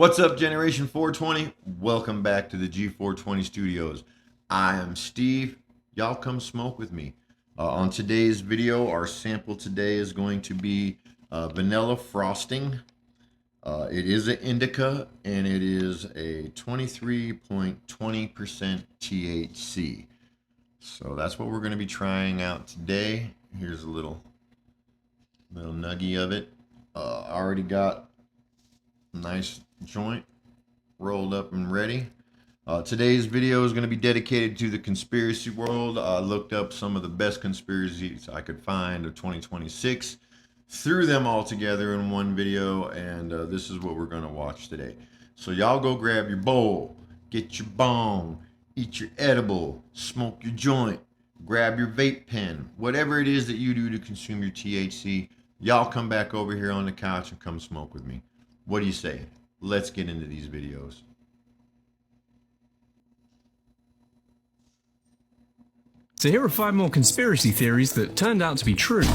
What's up, Generation 420? Welcome back to the G420 Studios. I am Steve. Y'all come smoke with me. On today's video, our sample today is going to be vanilla frosting. It is an indica, and it is a 23.20% THC. So that's what we're going to be trying out today. Here's a little nuggie of it. I already got a nice joint rolled up and ready. Today's video is going to be dedicated to the conspiracy world. I looked up some of the best conspiracies I could find of 2026, threw them all together in one video, and this is what we're going to watch today. So y'all go grab your bowl, get your bong, eat your edible, smoke your joint, grab your vape pen, whatever it is that you do to consume your THC. Y'all come back over here on the couch and come smoke with me. What do you say? Let's get into these videos. So here are 5 more conspiracy theories that turned out to be true.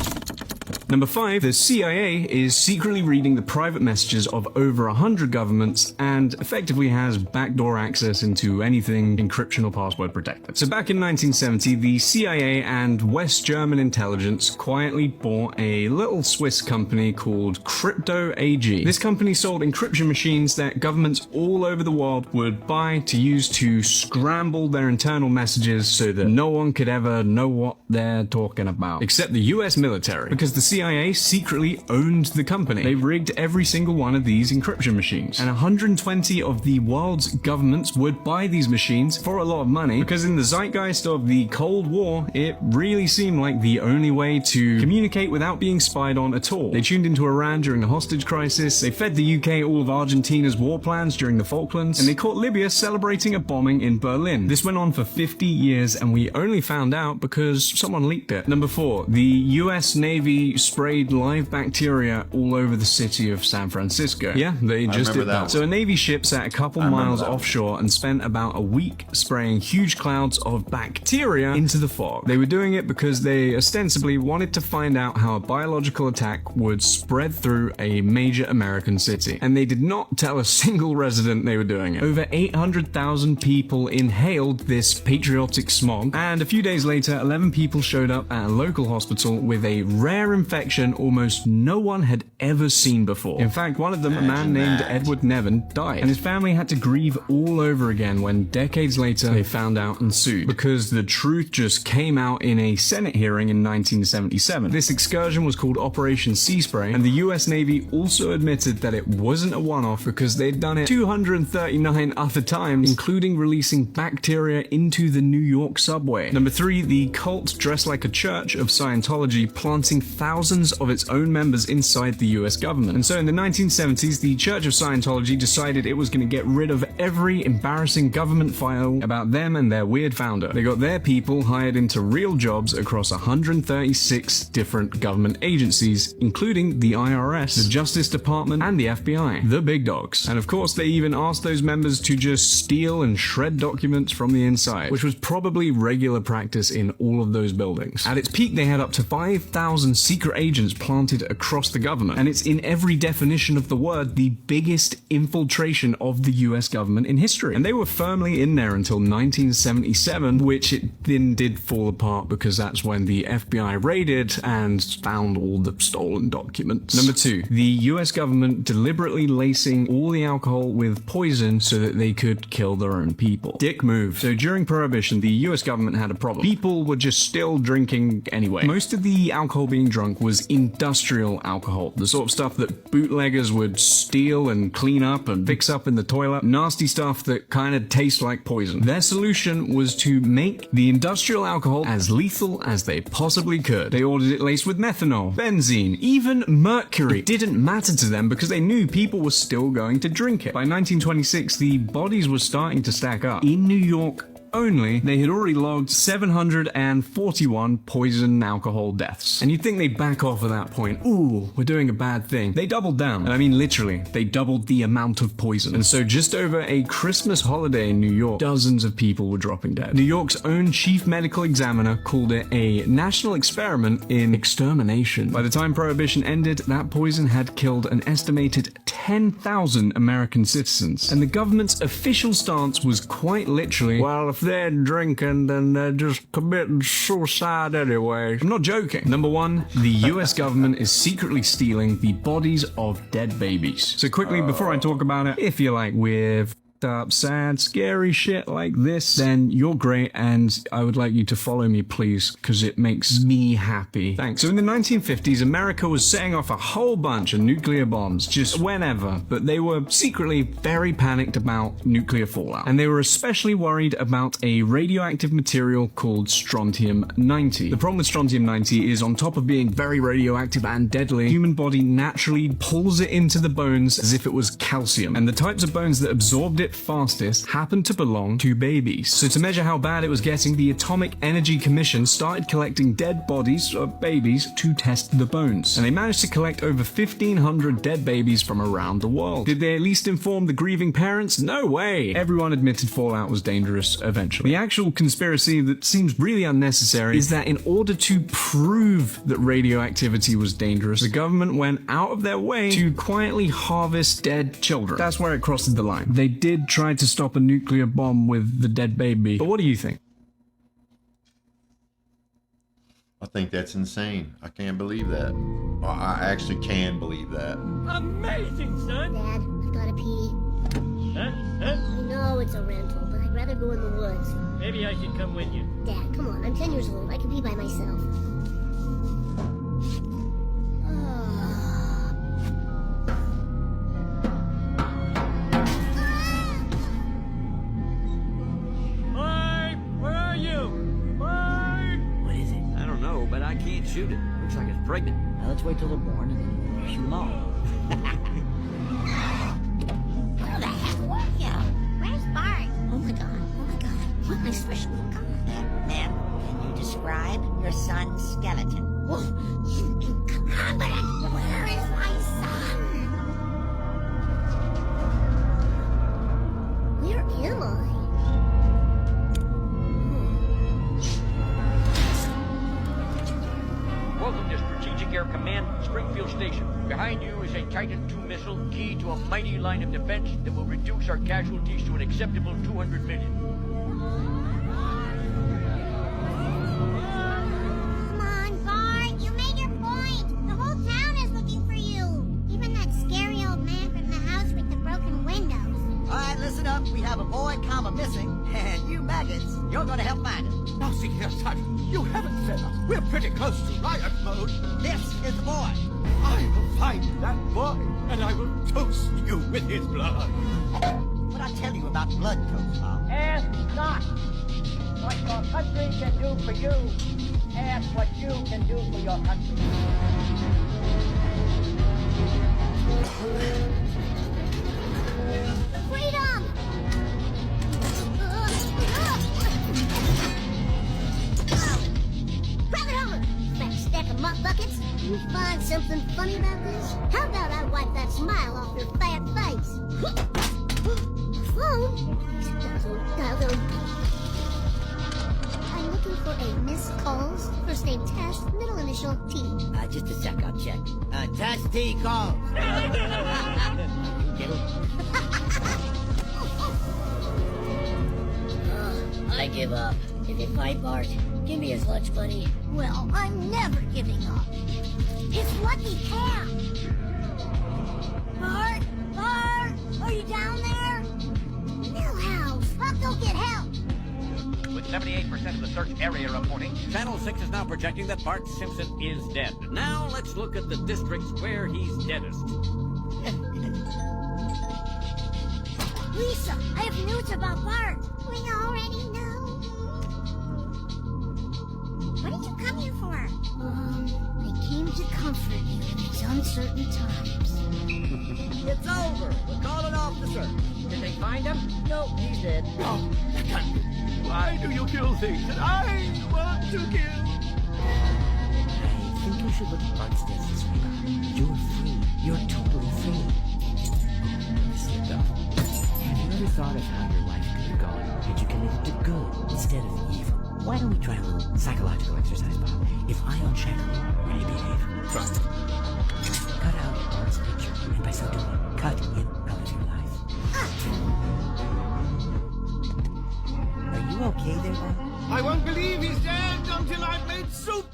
Number 5, the CIA is secretly reading the private messages of over 100 governments and effectively has backdoor access into anything encryption or password protected. So back in 1970, the CIA and West German intelligence quietly bought a little Swiss company called Crypto AG. This company sold encryption machines that governments all over the world would buy to use to scramble their internal messages so that no one could ever know what they're talking about, except the US military, because the CIA secretly owned the company. They rigged every single one of these encryption machines, and 120 of the world's governments would buy these machines for a lot of money, because in the zeitgeist of the Cold War, it really seemed like the only way to communicate without being spied on at all. They tuned into Iran during the hostage crisis, they fed the UK all of Argentina's war plans during the Falklands, and they caught Libya celebrating a bombing in Berlin. This went on for 50 years, and we only found out because someone leaked it. Number 4, the US Navy sprayed live bacteria all over the city of San Francisco. Yeah, they just did that. So a Navy ship sat a couple miles offshore and spent about a week spraying huge clouds of bacteria into the fog. They were doing it because they ostensibly wanted to find out how a biological attack would spread through a major American city. And they did not tell a single resident they were doing it. Over 800,000 people inhaled this patriotic smog, and a few days later, 11 people showed up at a local hospital with a rare infection almost no one had ever seen before. In fact, one of them, a man named Edward Nevin, died, and his family had to grieve all over again when decades later they found out and sued, because the truth just came out in a Senate hearing in 1977. This excursion was called Operation Sea Spray, and the US Navy also admitted that it wasn't a one-off because they'd done it 239 other times, including releasing bacteria into the New York subway. Number 3, the cult dressed like a church of Scientology, planting thousands of its own members inside the US government. And so in the 1970s, the Church of Scientology decided it was going to get rid of every embarrassing government file about them and their weird founder. They got their people hired into real jobs across 136 different government agencies, including the IRS, the Justice Department, and the FBI, the big dogs. And of course, they even asked those members to just steal and shred documents from the inside, which was probably regular practice in all of those buildings. At its peak, they had up to 5,000 secret agents planted across the government, and it's in every definition of the word the biggest infiltration of the US government in history. And they were firmly in there until 1977, which it then did fall apart because that's when the FBI raided and found all the stolen documents. Number 2, the US government deliberately lacing all the alcohol with poison so that they could kill their own people. Dick move. So during Prohibition, the US government had a problem. People were just still drinking anyway. Most of the alcohol being drunk was industrial alcohol, the sort of stuff that bootleggers would steal and clean up and fix up in the toilet, nasty stuff that kind of tastes like poison. Their solution was to make the industrial alcohol as lethal as they possibly could. They ordered it laced with methanol, benzene, even mercury. It didn't matter to them because they knew people were still going to drink it. By 1926, the bodies were starting to stack up in New York only, they had already logged 741 poison and alcohol deaths. And you'd think they'd back off at that point. Ooh, we're doing a bad thing. They doubled down. And I mean literally, they doubled the amount of poison. And so just over a Christmas holiday in New York, dozens of people were dropping dead. New York's own chief medical examiner called it a national experiment in extermination. By the time Prohibition ended, that poison had killed an estimated 10,000 American citizens. And the government's official stance was quite literally, well, if they're drinking, then they're just committing suicide anyway. I'm not joking. Number one, the US government is secretly stealing the bodies of dead babies. So quickly, before I talk about it, if you like weird, up, sad, scary shit like this, then you're great, and I would like you to follow me, please, because it makes me happy. Thanks. So in the 1950s, America was setting off a whole bunch of nuclear bombs, just whenever, but they were secretly very panicked about nuclear fallout. And they were especially worried about a radioactive material called strontium-90. The problem with strontium-90 is, on top of being very radioactive and deadly, the human body naturally pulls it into the bones as if it was calcium. And the types of bones that absorbed it fastest happened to belong to babies. So to measure how bad it was getting, the Atomic Energy Commission started collecting dead bodies of babies to test the bones. And they managed to collect over 1,500 dead babies from around the world. Did they at least inform the grieving parents? No way! Everyone admitted fallout was dangerous eventually. The actual conspiracy that seems really unnecessary is that in order to prove that radioactivity was dangerous, the government went out of their way to quietly harvest dead children. That's where it crossed the line. They did try to stop a nuclear bomb with the dead baby. But what do you think? I think that's insane. I can't believe that. I actually can believe that. Amazing, son! Dad, I've gotta pee. Huh? I know it's a rental, but I'd rather go in the woods. Maybe I should come with you. Dad, come on, I'm 10 years old. I can pee by myself. Barb, where are you? Barb! What is it? I don't know, but I can't shoot it. Looks like it's pregnant. Now let's wait till they're born and then we'll shoot them all. Where the heck were you? Where's Bart? Oh my god. What my special god? Ma'am, can you describe your son's skeleton? Whoa, you incompetent! Where is my son? Where am I? Welcome to Strategic Air Command, Springfield Station. Behind you is a Titan II missile, key to a mighty line of defense that will reduce our casualties to an acceptable 200 million. Come on, Bart, you made your point. The whole town is looking for you. Even that scary old man from the house with the broken windows. All right, listen up. We have a boy, missing, and you maggots, you're gonna help find him. Now see here, son. You haven't said us. We're pretty close to riot mode. This is the boy. I will find that boy, and I will toast you with his blood. What I tell you about blood toast, Mom? Ask not what your country can do for you. Ask what you can do for your country. Freedom! Private Homer! Fat stack of mop buckets! You find something funny about this? How about I wipe that smile off your fat face? Phone? Dial tone. I'm looking for a Miss Calls, first name Tess, middle initial T. Just a sec, I'll check. Test T calls. Get him? I give up. If you fight Bart, give me his lunch money. Well, I'm never giving up. It's Lucky Camp. Bart? Bart? Are you down there? Millhouse, I'll go get help. With 78% of the search area reporting, Channel 6 is now projecting that Bart Simpson is dead. Now let's look at the districts where he's deadest. Lisa, I have news about Bart. We already know. What did you come here for? I came to comfort you in these uncertain times. It's over. We're calling off the search. Did they find him? No, he's dead. Oh, that can't be. Why do you kill things that I want to kill? I think you should look at Bart's death this way, Bob. You're free. You're totally free. Slipped off. Have you ever thought of how your life could have gone had you committed to good instead of evil? Why don't we try a little psychological exercise, Bob? If I unshackle you, will you behave? Try. Cut out Bart's picture, and by so doing, cut him out of your life. Are you okay there, Bob? I won't believe he's dead until I've made soup.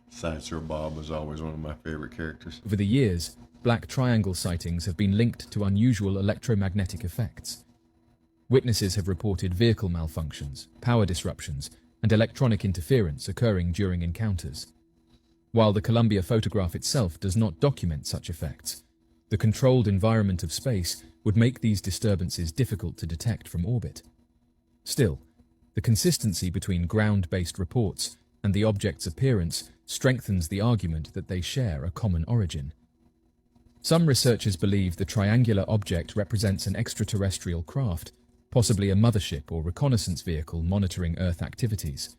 Sideshow Bob was always one of my favorite characters. Over the years, black triangle sightings have been linked to unusual electromagnetic effects. Witnesses have reported vehicle malfunctions, power disruptions, and electronic interference occurring during encounters. While the Columbia photograph itself does not document such effects, the controlled environment of space would make these disturbances difficult to detect from orbit. Still, the consistency between ground-based reports and the object's appearance strengthens the argument that they share a common origin. Some researchers believe the triangular object represents an extraterrestrial craft, possibly a mothership or reconnaissance vehicle monitoring Earth activities.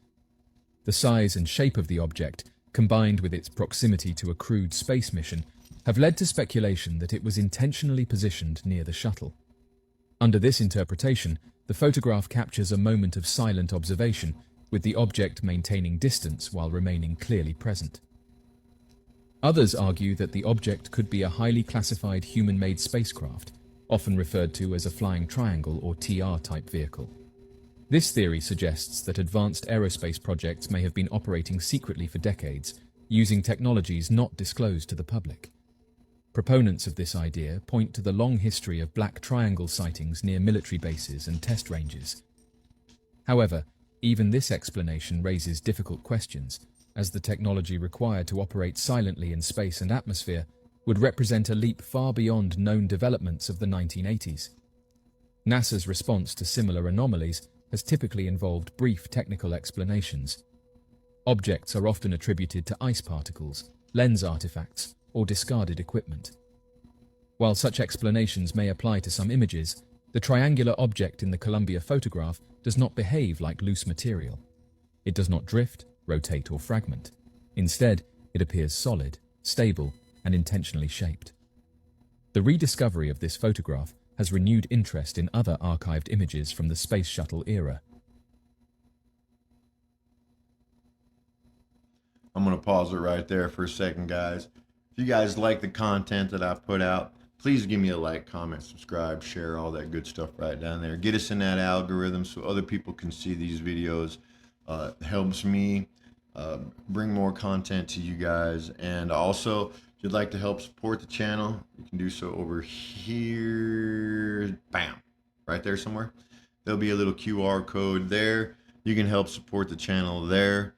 The size and shape of the object, combined with its proximity to a crewed space mission, have led to speculation that it was intentionally positioned near the shuttle. Under this interpretation, the photograph captures a moment of silent observation, with the object maintaining distance while remaining clearly present. Others argue that the object could be a highly classified human-made spacecraft, often referred to as a flying triangle or TR-type vehicle. This theory suggests that advanced aerospace projects may have been operating secretly for decades, using technologies not disclosed to the public. Proponents of this idea point to the long history of black triangle sightings near military bases and test ranges. However, even this explanation raises difficult questions, as the technology required to operate silently in space and atmosphere would represent a leap far beyond known developments of the 1980s. NASA's response to similar anomalies has typically involved brief technical explanations. Objects are often attributed to ice particles, lens artifacts, or discarded equipment. While such explanations may apply to some images, the triangular object in the Columbia photograph does not behave like loose material. It does not drift, rotate, or fragment. Instead, it appears solid, stable, and intentionally shaped. The rediscovery of this photograph has renewed interest in other archived images from the Space Shuttle era. I'm going to pause it right there for a second, guys. If you guys like the content that I put out, please give me a like, comment, subscribe, share, all that good stuff right down there. Get us in that algorithm so other people can see these videos. Helps me bring more content to you guys. And also, if you'd like to help support the channel, you can do so over here. Bam! Right there somewhere. There'll be a little QR code there. You can help support the channel there.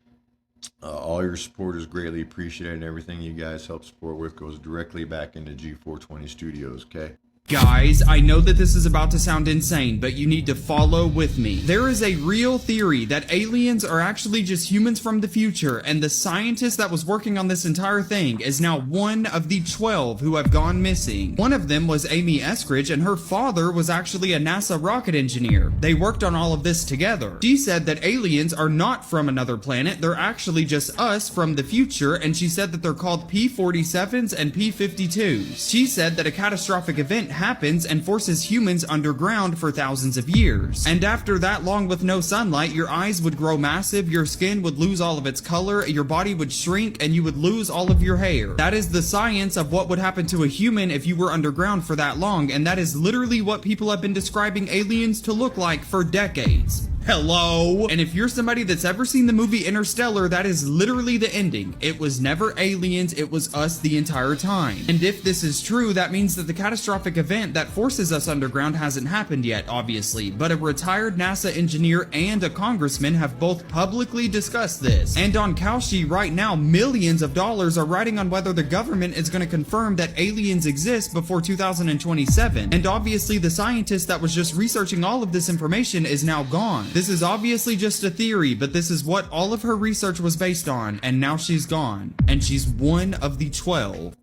All your support is greatly appreciated, and everything you guys help support with goes directly back into G420 Studios, okay? Guys, I know that this is about to sound insane, but you need to follow with me. There is a real theory that aliens are actually just humans from the future, and the scientist that was working on this entire thing is now one of the 12 who have gone missing. One of them was Amy Eskridge, and her father was actually a NASA rocket engineer. They worked on all of this together. She said that aliens are not from another planet, they're actually just us from the future, and she said that they're called P-47s and P-52s. She said that a catastrophic event happens and forces humans underground for thousands of years. And after that long with no sunlight, your eyes would grow massive, your skin would lose all of its color, your body would shrink, and you would lose all of your hair. That is the science of what would happen to a human if you were underground for that long, and that is literally what people have been describing aliens to look like for decades. Hello? And if you're somebody that's ever seen the movie Interstellar, that is literally the ending. It was never aliens, it was us the entire time. And if this is true, that means that the catastrophic event that forces us underground hasn't happened yet, obviously, but a retired NASA engineer and a congressman have both publicly discussed this. And on Kalshi right now, millions of dollars are riding on whether the government is going to confirm that aliens exist before 2027. And obviously the scientist that was just researching all of this information is now gone. This is obviously just a theory, but this is what all of her research was based on, and now she's gone. And she's one of the 12.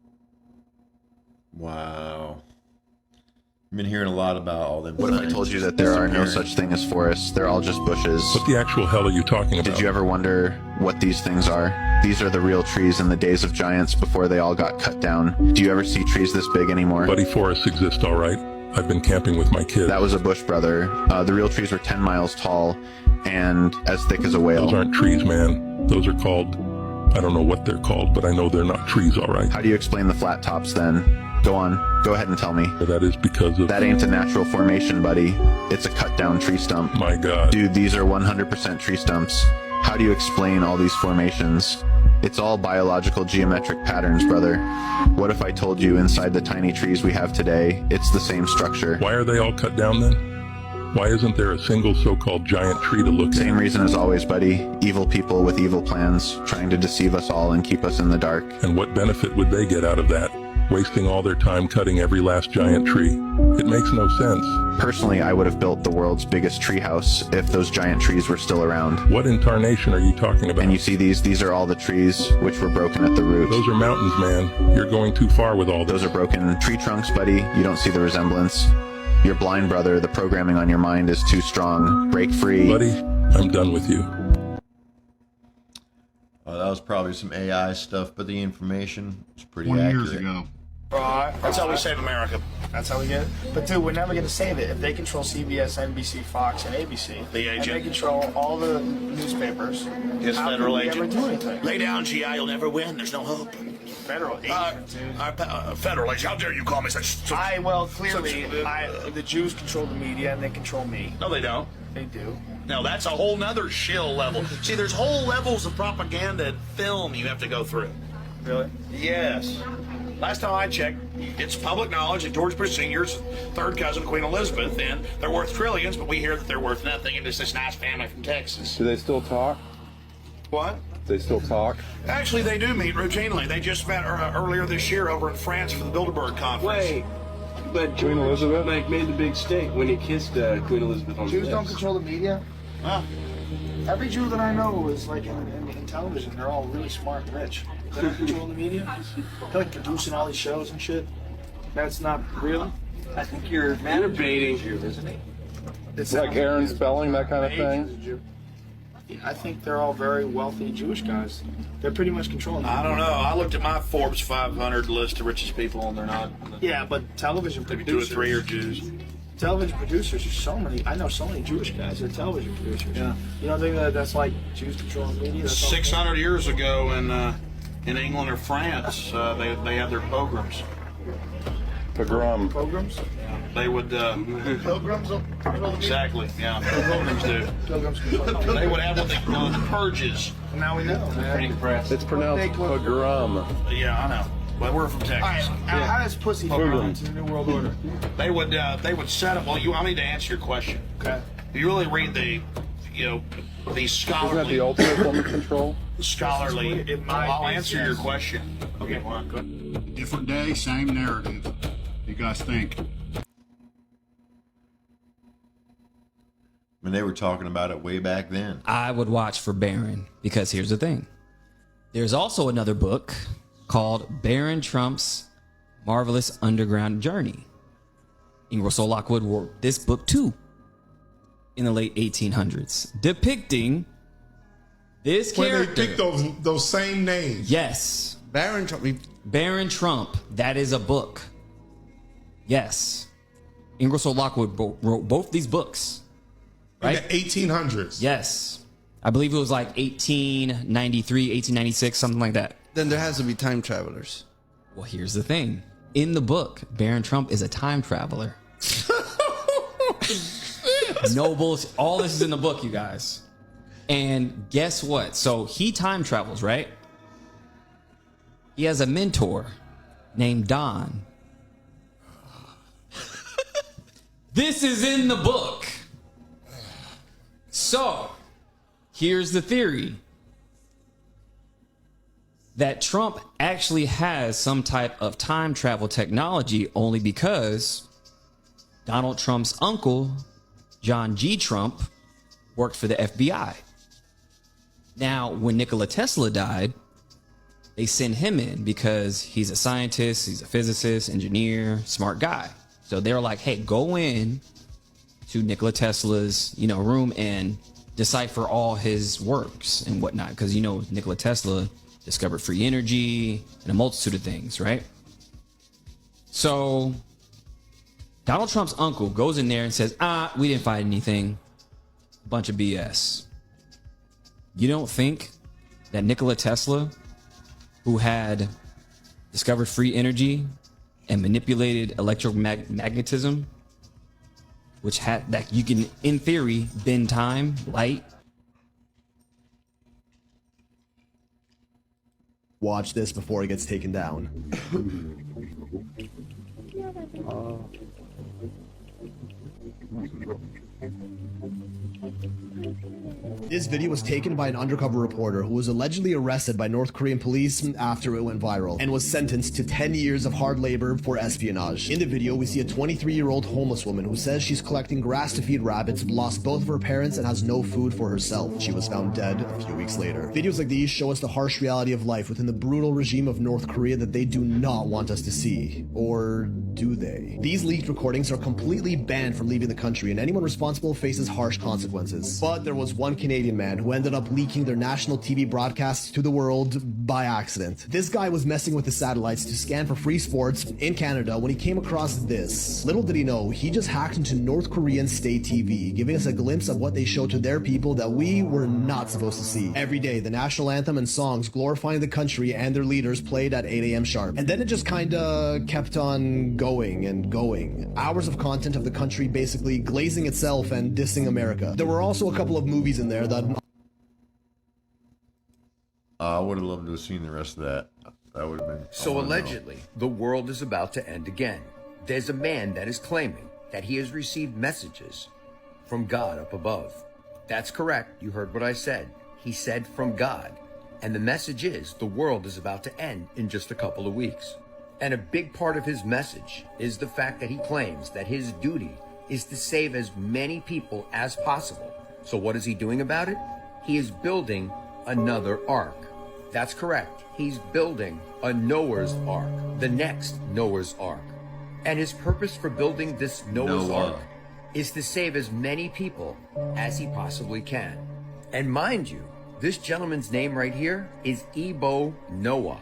Wow. I've been hearing a lot about all them. What if I told you that there are no such thing as forests? They're all just bushes. What the actual hell are you talking about? Did you ever wonder what these things are? These are the real trees in the days of giants before they all got cut down. Do you ever see trees this big anymore? Buddy, forests exist, all right. I've been camping with my kids. That was a bush, brother. The real trees were 10 miles tall and as thick as a whale. Those aren't trees, man. Those are called... I don't know what they're called, but I know they're not trees, all right. How do you explain the flat tops then? Go on. Go ahead and tell me. That is because of... That ain't a natural formation, buddy. It's a cut down tree stump. My God. Dude, these are 100% tree stumps. How do you explain all these formations? It's all biological geometric patterns, brother. What if I told you inside the tiny trees we have today, it's the same structure? Why are they all cut down then? Why isn't there a single so-called giant tree to look at? Same reason as always, buddy. Evil people with evil plans, trying to deceive us all and keep us in the dark. And what benefit would they get out of that? Wasting all their time cutting every last giant tree. It makes no sense. Personally, I would have built the world's biggest tree house if those giant trees were still around. What incarnation are you talking about? And you see these are all the trees which were broken at the root. Those are mountains, man. You're going too far with all this. Those are broken tree trunks, buddy. You don't see the resemblance. You're blind, brother. The programming on your mind is too strong. Break free. Buddy, I'm done with you. That was probably some AI stuff, but the information was pretty 20 accurate. years ago. That's how we save America. That's how we get it. But dude, we're never gonna save it if they control CBS, NBC, Fox, and ABC. The agent. And they control all the newspapers. His How federal can we agent. ever do anything? Lay down, GI. You'll never win. There's no hope. Federal agent, dude. Federal agent. How dare you call me such? Clearly, the Jews control the media and they control me. No, they don't. They do. No, that's a whole nother shill level. See, there's whole levels of propaganda and film you have to go through. Really? Yes. Last time I checked, it's public knowledge that George Bush Sr.'s third cousin, Queen Elizabeth, and they're worth trillions, but we hear that they're worth nothing, and it's this nice family from Texas. Do they still talk? What? They still talk? Actually, they do meet routinely. They just met earlier this year over in France for the Bilderberg Conference. Wait, but Queen Elizabeth made the big stink when he kissed Queen Elizabeth on the Jews lips. don't control the media? Huh? Every Jew that I know is like in television. They're all really smart and rich. They don't control the media. They're like producing all these shows and shit. That's not real. I think you're baiting you, isn't it? It's like Aaron Spelling, that kind of thing? I think they're all very wealthy Jewish guys. They're pretty much controlling. I don't know. I looked at my Forbes 500 list of richest people, and they're not. Yeah, but television Maybe producers. 2 or 3 are Jews. Television producers are so many. I know so many Jewish guys. They're television producers. Yeah. You don't think that's like Jews controlling the media? That's 600 years ago in England or France, they had their pogroms. Pogrom. Pogroms? They would. Pilgrims? Exactly. Yeah. Pilgrims do. Pilgrims. They would have what they call the purges. Well, now we know, man. Printing press. It's pronounced pogrom. Yeah, I know. But we're from Texas. All right. How does pussy fit into the New World Order? They would set up. Well, I need to answer your question. Okay. If you really read the scholarly. Isn't that the ultimate form of control? Scholarly. I'll answer your question. Okay. Well, Different day, same narrative. You guys think? I mean, they were talking about it way back then. I would watch for Barron because here's the thing. There's also another book called Barron Trump's Marvelous Underground Journey. Ingersoll Lockwood wrote this book too in the late 1800s, depicting this character. They picked those same names. Yes. Barron Trump. Barron Trump. That is a book. Yes. Ingersoll Lockwood wrote both these books. Right? In the 1800s. Yes. I believe it was like 1893, 1896, something like that. Then there has to be time travelers. Well, here's the thing. In the book, Barron Trump is a time traveler. No bullshit. All this is in the book, you guys. And guess what? So he time travels, right? He has a mentor named Don. This is in the book. So, here's the theory. That Trump actually has some type of time travel technology only because Donald Trump's uncle, John G. Trump, worked for the FBI. Now, when Nikola Tesla died, They send him in because he's a scientist, he's a physicist, engineer, smart guy. So they're like, hey, go in to Nikola Tesla's, room and decipher all his works and whatnot. Because, Nikola Tesla discovered free energy and a multitude of things, right? So Donald Trump's uncle goes in there and says, we didn't find anything. Bunch of BS. You don't think that Nikola Tesla, who had discovered free energy and manipulated electromagnetism, which had that you can, in theory, bend time, light. Watch this before it gets taken down. This video was taken by an undercover reporter who was allegedly arrested by North Korean police after it went viral and was sentenced to 10 years of hard labor for espionage. In the video, we see a 23-year-old homeless woman who says she's collecting grass to feed rabbits, lost both of her parents, and has no food for herself. She was found dead a few weeks later. Videos like these show us the harsh reality of life within the brutal regime of North Korea that they do not want us to see. Or do they? These leaked recordings are completely banned from leaving the country, and anyone responsible faces harsh consequences. But there was one Canadian man who ended up leaking their national TV broadcasts to the world by accident. This guy was messing with the satellites to scan for free sports in Canada when he came across this. Little did he know, he just hacked into North Korean state TV, giving us a glimpse of what they show to their people that we were not supposed to see. Every day, the national anthem and songs glorifying the country and their leaders played at 8 a.m. sharp. And then it just kinda kept on going and going. Hours of content of the country basically glazing itself and dissing America. There were also a couple of movies in there that I would have loved to have seen the rest of that. That would have been... So allegedly, the world is about to end again. There's a man that is claiming that he has received messages from God up above. That's correct. You heard what I said. He said from God. And the message is the world is about to end in just a couple of weeks. And a big part of his message is the fact that he claims that his duty is to save as many people as possible. So what is he doing about it? He is building another ark. That's correct. He's building a Noah's Ark, the next Noah's Ark. And his purpose for building this Noah's Ark is to save as many people as he possibly can. And mind you, this gentleman's name right here is Ebo Noah.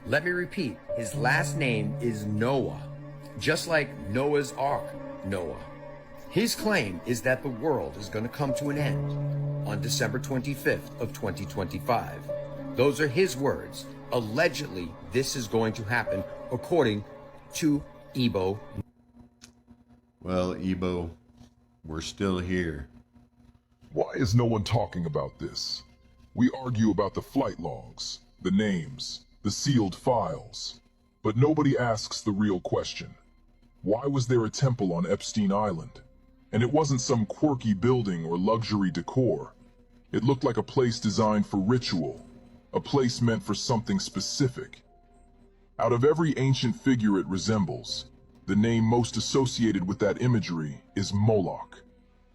Let me repeat, his last name is Noah, just like Noah's Ark, Noah. His claim is that the world is going to come to an end on December 25th of 2025. Those are his words. Allegedly, this is going to happen according to Ebo. Well, Ebo, we're still here. Why is no one talking about this? We argue about the flight logs, the names, the sealed files. But nobody asks the real question. Why was there a temple on Epstein Island? And it wasn't some quirky building or luxury decor. It looked like a place designed for ritual, a place meant for something specific. Out of every ancient figure it resembles, the name most associated with that imagery is Moloch,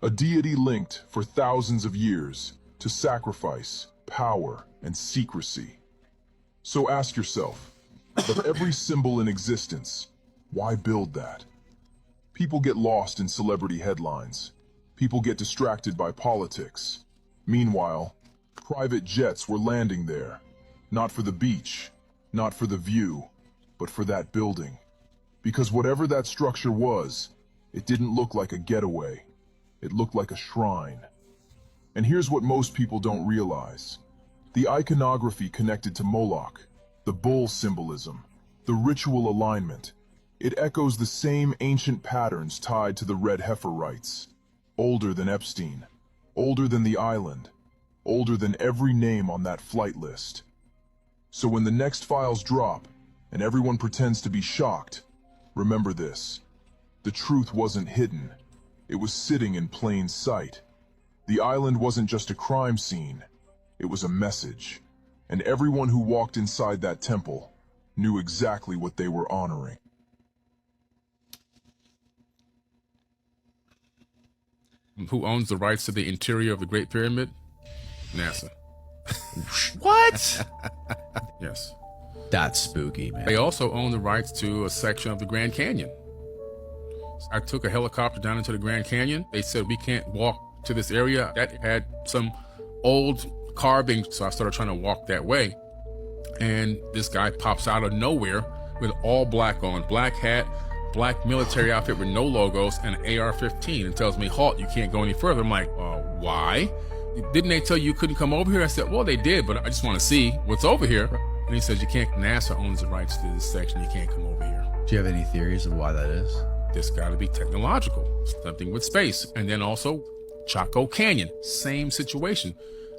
a deity linked for thousands of years to sacrifice, power, and secrecy. So ask yourself, of every symbol in existence, why build that? People get lost in celebrity headlines. People get distracted by politics. Meanwhile, private jets were landing there, not for the beach, not for the view, but for that building. Because whatever that structure was, it didn't look like a getaway. It looked like a shrine. And here's what most people don't realize. The iconography connected to Moloch, the bull symbolism, the ritual alignment, it echoes the same ancient patterns tied to the red heifer rites. Older than Epstein, older than the island, older than every name on that flight list. So when the next files drop, and everyone pretends to be shocked, remember this. The truth wasn't hidden. It was sitting in plain sight. The island wasn't just a crime scene. It was a message. And everyone who walked inside that temple knew exactly what they were honoring. Who owns the rights to the interior of the Great Pyramid? NASA. What? Yes. That's spooky, man. They also own the rights to a section of the Grand Canyon. I took a helicopter down into the Grand Canyon. They said we can't walk to this area. That had some old carving, so I started trying to walk that way. And this guy pops out of nowhere with all black on, black hat, black military outfit with no logos, and an AR-15, and tells me, halt, you can't go any further. I'm like, why? Didn't they tell you couldn't come over here? I said, well, they did, but I just want to see what's over here. And he says, you can't, NASA owns the rights to this section, you can't come over here. Do you have any theories of why that is? This got to be technological, something with space. And then also Chaco Canyon, same situation.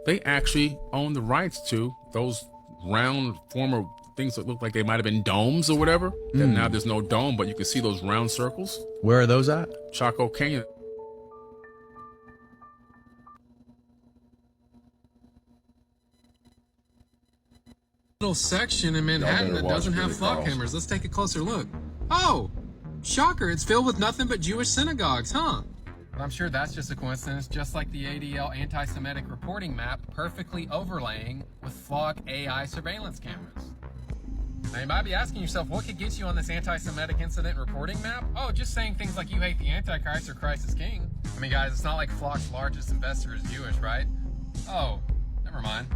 They actually own the rights to those round former things that look like they might have been domes or whatever. And now there's no dome, but you can see those round circles. Where are those at? Chaco Canyon. Little section in Manhattan that doesn't have flock cameras. Let's take a closer look. Oh, shocker, it's filled with nothing but Jewish synagogues, huh? But I'm sure that's just a coincidence, just like the ADL anti-Semitic reporting map perfectly overlaying with flock AI surveillance cameras. Now you might be asking yourself, what could get you on this anti-Semitic incident reporting map? Oh, just saying things like you hate the Antichrist or Christ is King. I mean, guys, it's not like Flock's largest investor is Jewish, right? Oh, never mind.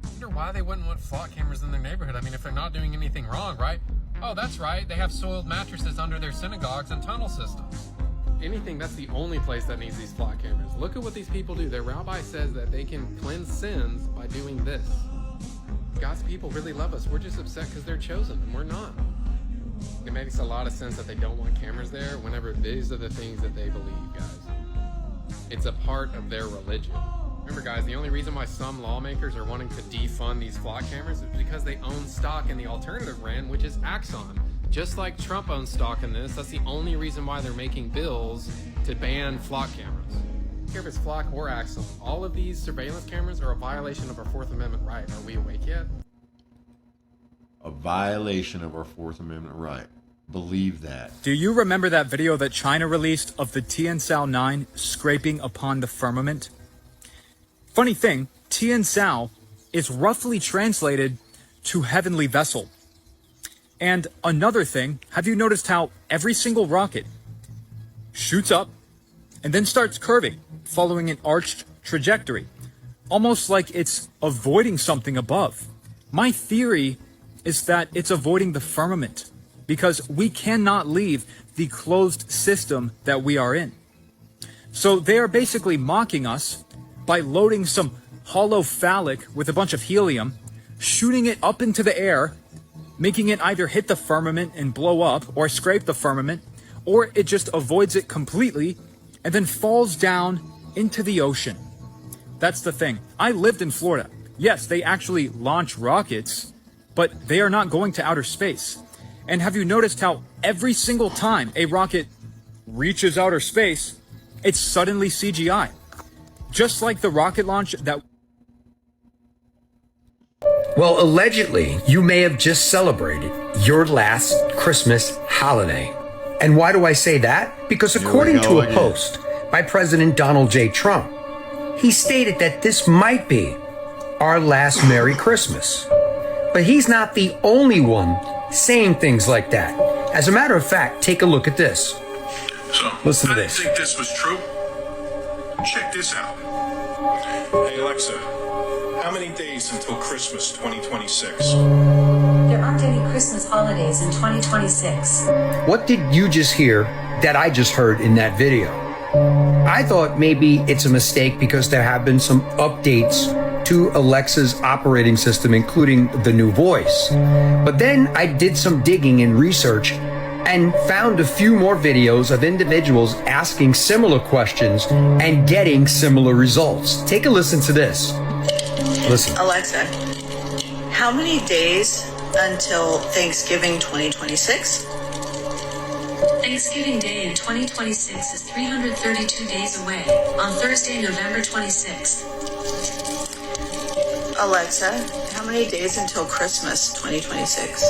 I wonder why they wouldn't want flock cameras in their neighborhood. I mean, if they're not doing anything wrong, right? Oh, that's right. They have soiled mattresses under their synagogues and tunnel systems. Anything, that's the only place that needs these flock cameras. Look at what these people do. Their rabbi says that they can cleanse sins by doing this. God's people really love us. We're just upset because they're chosen and we're not. It makes a lot of sense that they don't want cameras there whenever these are the things that they believe, guys. It's a part of their religion. Remember, guys, the only reason why some lawmakers are wanting to defund these flock cameras is because they own stock in the alternative brand, which is Axon. Just like Trump owns stock in this, that's the only reason why they're making bills to ban flock cameras. I don't care if it's Flock or Axon. All of these surveillance cameras are a violation of our Fourth Amendment right. Are we awake yet? A violation of our Fourth Amendment right. Believe that. Do you remember that video that China released of the Tianzhou 9 scraping upon the firmament? Funny thing, Tianzhou is roughly translated to heavenly vessel. And another thing, have you noticed how every single rocket shoots up and then starts curving, following an arched trajectory, almost like it's avoiding something above? My theory is that it's avoiding the firmament because we cannot leave the closed system that we are in. So they are basically mocking us by loading some hollow phallic with a bunch of helium, shooting it up into the air, making it either hit the firmament and blow up or scrape the firmament, or it just avoids it completely and then falls down into the ocean. That's the thing. I lived in Florida. Yes, they actually launch rockets, but they are not going to outer space. And have you noticed how every single time a rocket reaches outer space, it's suddenly CGI? Just like the rocket launch that... Well, allegedly, you may have just celebrated your last Christmas holiday. And why do I say that? Because according to a post by President Donald J. Trump, he stated that this might be our last Merry Christmas. But he's not the only one saying things like that. As a matter of fact, take a look at this. So, listen to I this. didn't think this was true. Check this out. Hey, Alexa, how many days until Christmas 2026? There aren't any Christmas holidays in 2026. What did you just hear that I just heard in that video? I thought maybe it's a mistake because there have been some updates to Alexa's operating system, including the new voice. But then I did some digging and research and found a few more videos of individuals asking similar questions and getting similar results. Take a listen to this. Listen. Alexa, how many days until Thanksgiving 2026? Thanksgiving Day in 2026 is 332 days away, on Thursday, November 26th. Alexa, how many days until Christmas 2026?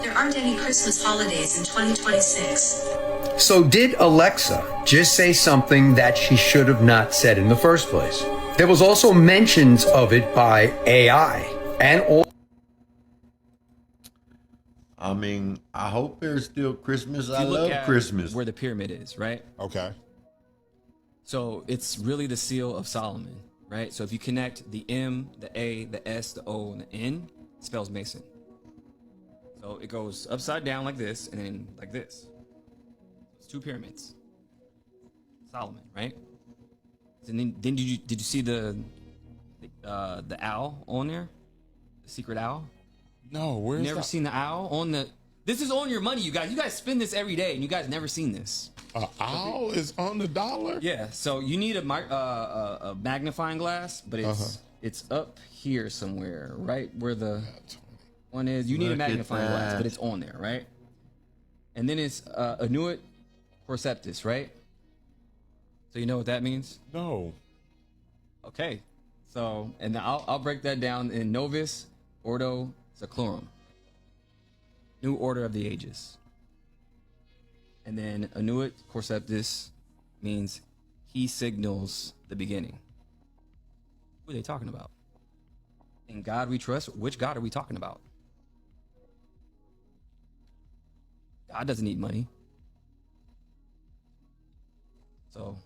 There aren't any Christmas holidays in 2026. So did Alexa just say something that she should have not said in the first place? There was also mentions of it by AI and all. I mean, I hope there's still Christmas. If I you look love at Christmas. where the pyramid is, right? Okay. So it's really the seal of Solomon, right? So if you connect the M, the A, the S, the O, and the N, it spells Mason. So it goes upside down like this, and then like this. It's two pyramids. Solomon, right? And then did you see the owl on there? The secret owl? No, where's Never seen the owl on the. This is on your money, you guys. You guys spend this every day, and you guys never seen this. An owl is on the dollar? Yeah. So you need a magnifying glass, but it's up here somewhere, right where the one is. You need a Look at magnifying glass, that. but it's on there, right? And then it's Anuit Forceptus, right? So you know what that means? No. Okay. So, and I'll break that down in Novus Ordo Seclorum. New Order of the Ages. And then Anuit Forceptus means he signals the beginning. Who are they talking about? In God we trust. Which God are we talking about? God doesn't need money. So,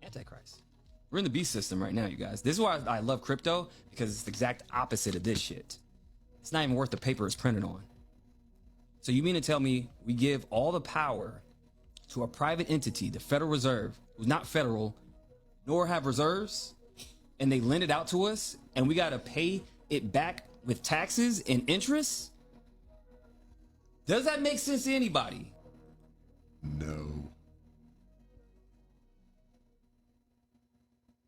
Antichrist. We're in the beast system right now, you guys. This is why I love crypto, because it's the exact opposite of this shit. It's not even worth the paper it's printed on. So you mean to tell me we give all the power to a private entity, the Federal Reserve, who's not federal, nor have reserves, and they lend it out to us, and we got to pay it back with taxes and interest? Does that make sense to anybody? No.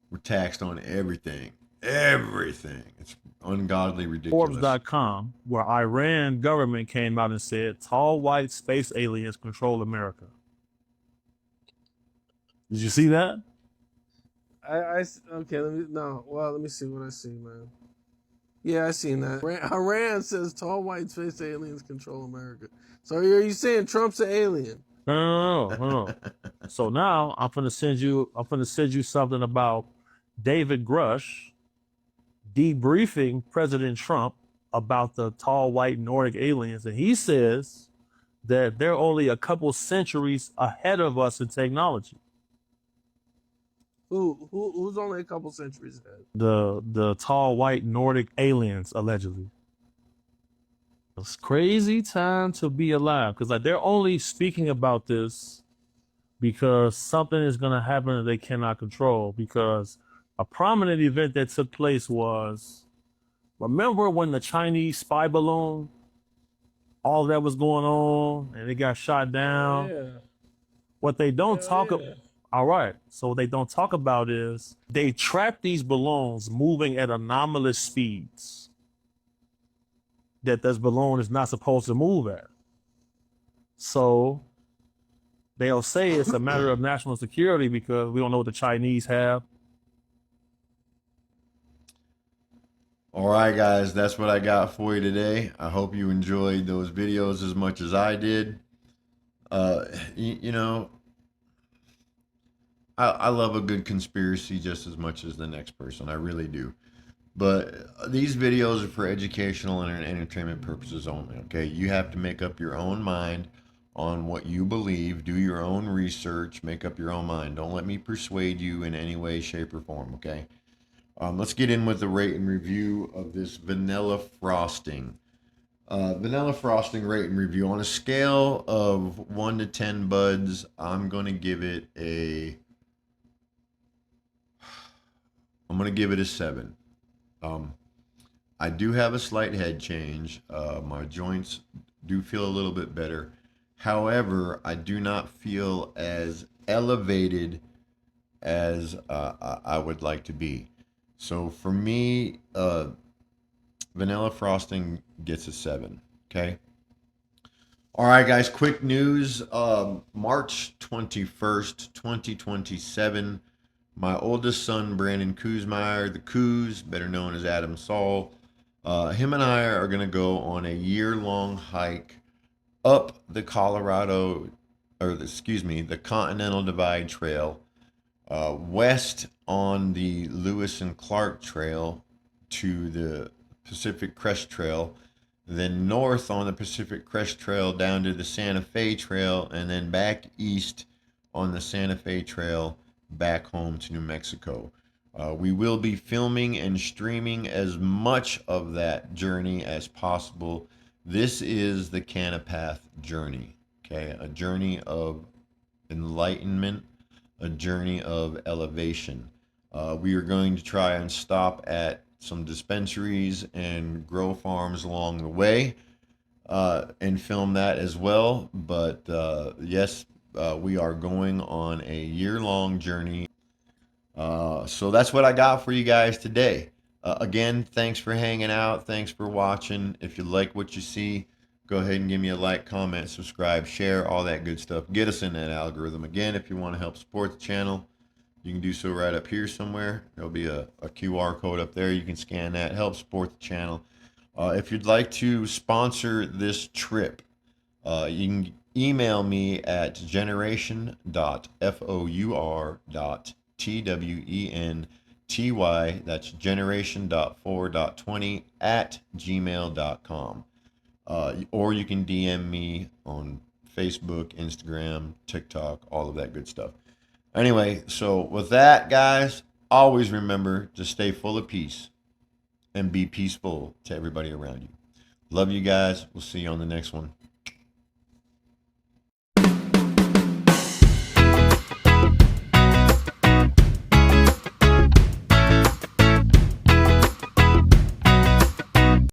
We're taxed on everything. Everything. It's ungodly ridiculous. Forbes.com, where Iran government came out and said tall white space aliens control America. Did you see that? Okay, let me see what I see, man. Yeah, I seen that. Iran says tall white space aliens control America. So are you saying Trump's an alien? No. So now I'm gonna send you something about David Grush debriefing President Trump about the tall white Nordic aliens, and he says that they're only a couple centuries ahead of us in technology. Who's only a couple centuries ahead? The tall white Nordic aliens, allegedly. It's crazy time to be alive, because like they're only speaking about this because something is gonna happen that they cannot control. Because a prominent event that took place was, remember when the Chinese spy balloon, all that was going on, and it got shot down? Yeah. What they don't talk about. All right. So what they don't talk about is they trap these balloons moving at anomalous speeds that this balloon is not supposed to move at. So they'll say it's a matter of national security because we don't know what the Chinese have. All right, guys, that's what I got for you today. I hope you enjoyed those videos as much as I did. You know, I love a good conspiracy just as much as the next person. I really do. But these videos are for educational and entertainment purposes only, okay? You have to make up your own mind on what you believe. Do your own research. Make up your own mind. Don't let me persuade you in any way, shape, or form, okay? Let's get in with the rate and review of this vanilla frosting. Vanilla frosting rate and review. On a scale of 1 to 10 buds, I'm going to give it a 7. I do have a slight head change. My joints do feel a little bit better. However, I do not feel as elevated as I would like to be. So for me, vanilla frosting gets a 7. Okay. All right, guys, quick news. March 21st, 2027, my oldest son, Brandon Kuzmeyer, the Kuz, better known as Adam Saul, him and I are going to go on a year-long hike up the the Continental Divide Trail, west on the Lewis and Clark Trail to the Pacific Crest Trail, then north on the Pacific Crest Trail down to the Santa Fe Trail, and then back east on the Santa Fe Trail back home to New Mexico. We will be filming and streaming as much of that journey as possible. This is the Canapath journey, okay? A journey of enlightenment, a journey of elevation. We are going to try and stop at some dispensaries and grow farms along the way and film that as well. But yes, we are going on a year-long journey. So that's what I got for you guys today. Again, thanks for hanging out. Thanks for watching. If you like what you see, go ahead and give me a like, comment, subscribe, share, all that good stuff. Get us in that algorithm. Again, if you want to help support the channel, you can do so right up here somewhere. There'll be a QR code up there. You can scan that. Help support the channel. If you'd like to sponsor this trip, you can email me at generation.four.twenty, that's generation.4.20 @gmail.com. Or you can DM me on Facebook, Instagram, TikTok, all of that good stuff. Anyway, so with that, guys, always remember to stay full of peace and be peaceful to everybody around you. Love you guys. We'll see you on the next one.